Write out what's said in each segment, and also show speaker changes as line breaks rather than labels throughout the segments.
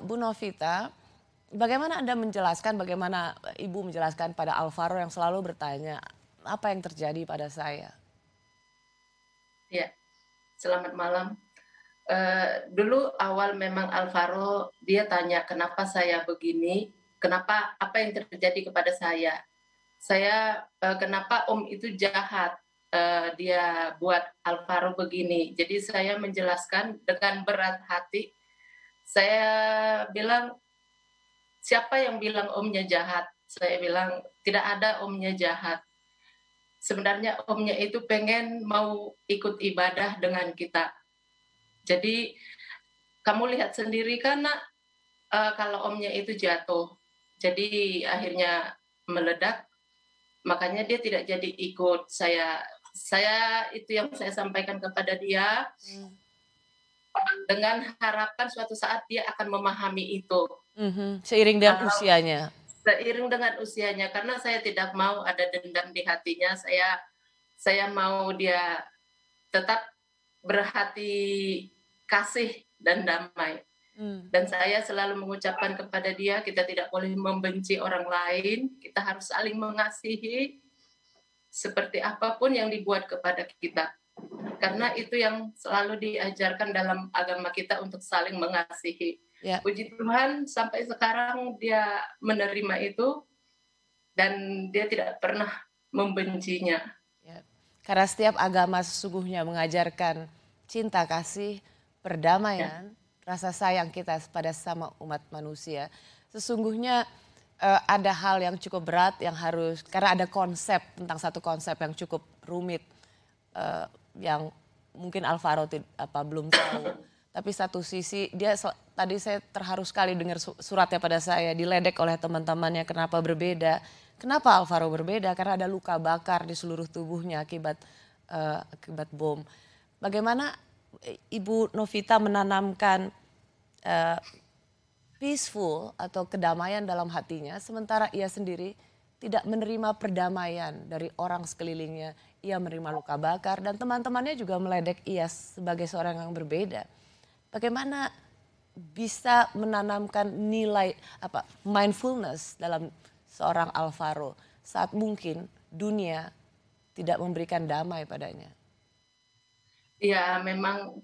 Bu Novita, bagaimana Anda menjelaskan, bagaimana Ibu menjelaskan pada Alvaro yang selalu bertanya, apa yang terjadi pada saya?
Ya, selamat malam. Dulu awal memang Alvaro dia tanya kenapa saya begini, kenapa apa yang terjadi kepada saya. Kenapa Om itu jahat, dia buat Alvaro begini. Jadi saya menjelaskan dengan berat hati. Saya bilang, siapa yang bilang Omnya jahat? Saya bilang tidak ada Omnya jahat. Sebenarnya Omnya itu pengen mau ikut ibadah dengan kita. Jadi kamu lihat sendiri kan nak, kalau Omnya itu jatuh, jadi akhirnya meledak, makanya dia tidak jadi ikut. Saya itu yang saya sampaikan kepada dia dengan harapan suatu saat dia akan memahami itu.
Seiring dengan
Kalau
usianya.
seiring dengan usianya, karena saya tidak mau ada dendam di hatinya, saya mau dia tetap berhati kasih dan damai. Dan saya selalu mengucapkan kepada dia, kita tidak boleh membenci orang lain, kita harus saling mengasihi seperti apapun yang dibuat kepada kita. Karena itu yang selalu diajarkan dalam agama kita untuk saling mengasihi.
Ya,
Puji Tuhan sampai sekarang dia menerima itu dan dia tidak pernah membencinya.
ya. Karena setiap agama sesungguhnya mengajarkan cinta kasih,
Ya,
perdamaian, rasa sayang kita pada sama umat manusia. Sesungguhnya ada hal yang cukup berat yang harus, karena ada konsep tentang satu konsep yang cukup rumit, yang mungkin Alvaro belum tahu. Tapi satu sisi tadi saya terharu sekali dengar suratnya pada saya, diledek oleh teman-temannya kenapa berbeda. Kenapa Alvaro berbeda? Karena ada luka bakar di seluruh tubuhnya akibat bom. Bagaimana Ibu Novita menanamkan peaceful atau kedamaian dalam hatinya, sementara ia sendiri tidak menerima perdamaian dari orang sekelilingnya. Ia menerima luka bakar dan teman-temannya juga meledek ia sebagai seorang yang berbeda. Bagaimana bisa menanamkan nilai mindfulness dalam seorang Alvaro saat mungkin dunia tidak memberikan damai padanya?
ya memang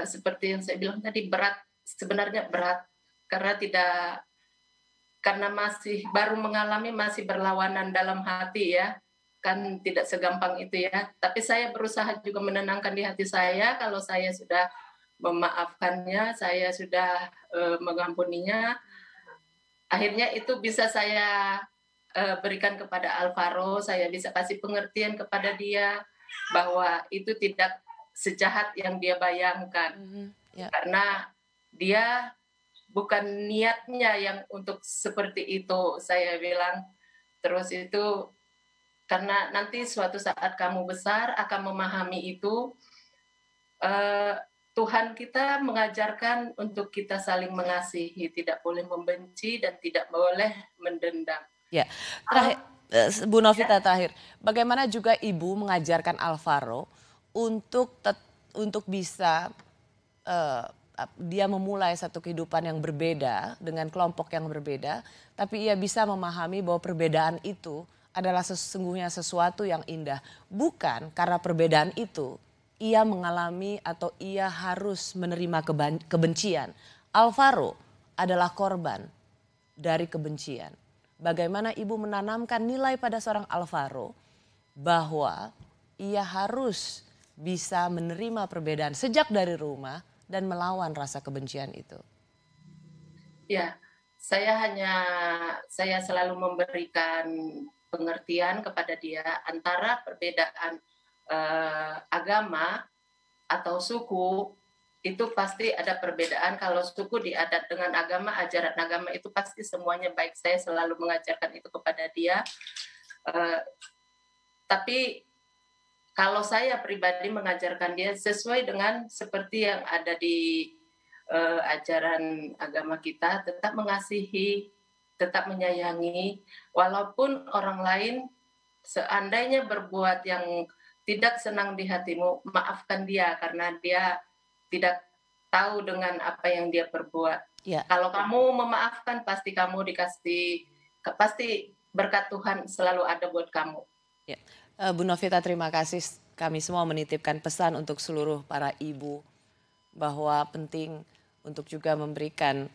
seperti yang saya bilang tadi berat, sebenarnya berat karena masih baru mengalami, masih berlawanan dalam hati ya, kan tidak segampang itu ya. Tapi saya berusaha juga menenangkan di hati saya kalau saya sudah memaafkannya, saya sudah mengampuninya. Akhirnya itu bisa saya berikan kepada Alvaro, saya bisa kasih pengertian kepada dia bahwa itu tidak sejahat yang dia bayangkan.
Ya.
Karena dia bukan niatnya yang untuk seperti itu, saya bilang. Terus itu karena nanti suatu saat kamu besar akan memahami itu, Tuhan kita mengajarkan untuk kita saling mengasihi, tidak boleh membenci dan tidak boleh mendendam.
Ya,
Al,
terakhir, Bu
ya,
Novita terakhir, bagaimana juga Ibu mengajarkan Alvaro untuk bisa eh, dia memulai satu kehidupan yang berbeda dengan kelompok yang berbeda, tapi ia bisa memahami bahwa perbedaan itu adalah sesungguhnya sesuatu yang indah, bukan karena perbedaan itu ia mengalami atau ia harus menerima kebencian. Alvaro adalah korban dari kebencian. Bagaimana Ibu menanamkan nilai pada seorang Alvaro bahwa ia harus bisa menerima perbedaan sejak dari rumah dan melawan rasa kebencian itu.
ya, saya selalu memberikan pengertian kepada dia antara perbedaan agama atau suku itu pasti ada perbedaan. Kalau suku di adat dengan agama, ajaran agama itu pasti semuanya baik. Saya selalu mengajarkan itu kepada dia. Tapi kalau saya pribadi mengajarkan dia sesuai dengan seperti yang ada di ajaran agama kita, tetap mengasihi, tetap menyayangi, walaupun orang lain seandainya berbuat yang tidak senang di hatimu, maafkan dia karena dia tidak tahu dengan apa yang dia perbuat.
Ya.
Kalau kamu memaafkan, pasti kamu pasti berkat Tuhan selalu ada buat kamu.
Ya. Bu Novita, terima kasih. Kami semua menitipkan pesan untuk seluruh para ibu bahwa penting untuk juga memberikan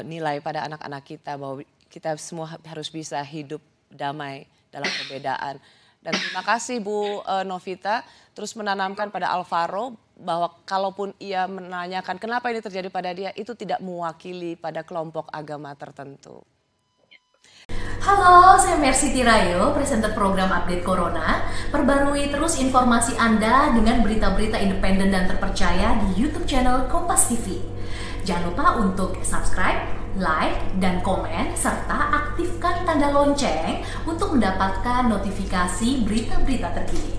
nilai pada anak-anak kita, bahwa kita semua harus bisa hidup damai dalam perbedaan. Dan terima kasih Bu Novita terus menanamkan pada Alvaro bahwa kalaupun ia menanyakan kenapa ini terjadi pada dia, itu tidak mewakili pada kelompok agama tertentu.
Halo, saya Mercy Tirayo, presenter program Update Corona. Perbarui terus informasi Anda dengan berita-berita independen dan terpercaya di YouTube channel Kompas TV. Jangan lupa untuk subscribe, like, dan komen, serta aktifkan tanda lonceng untuk mendapatkan notifikasi berita-berita terkini.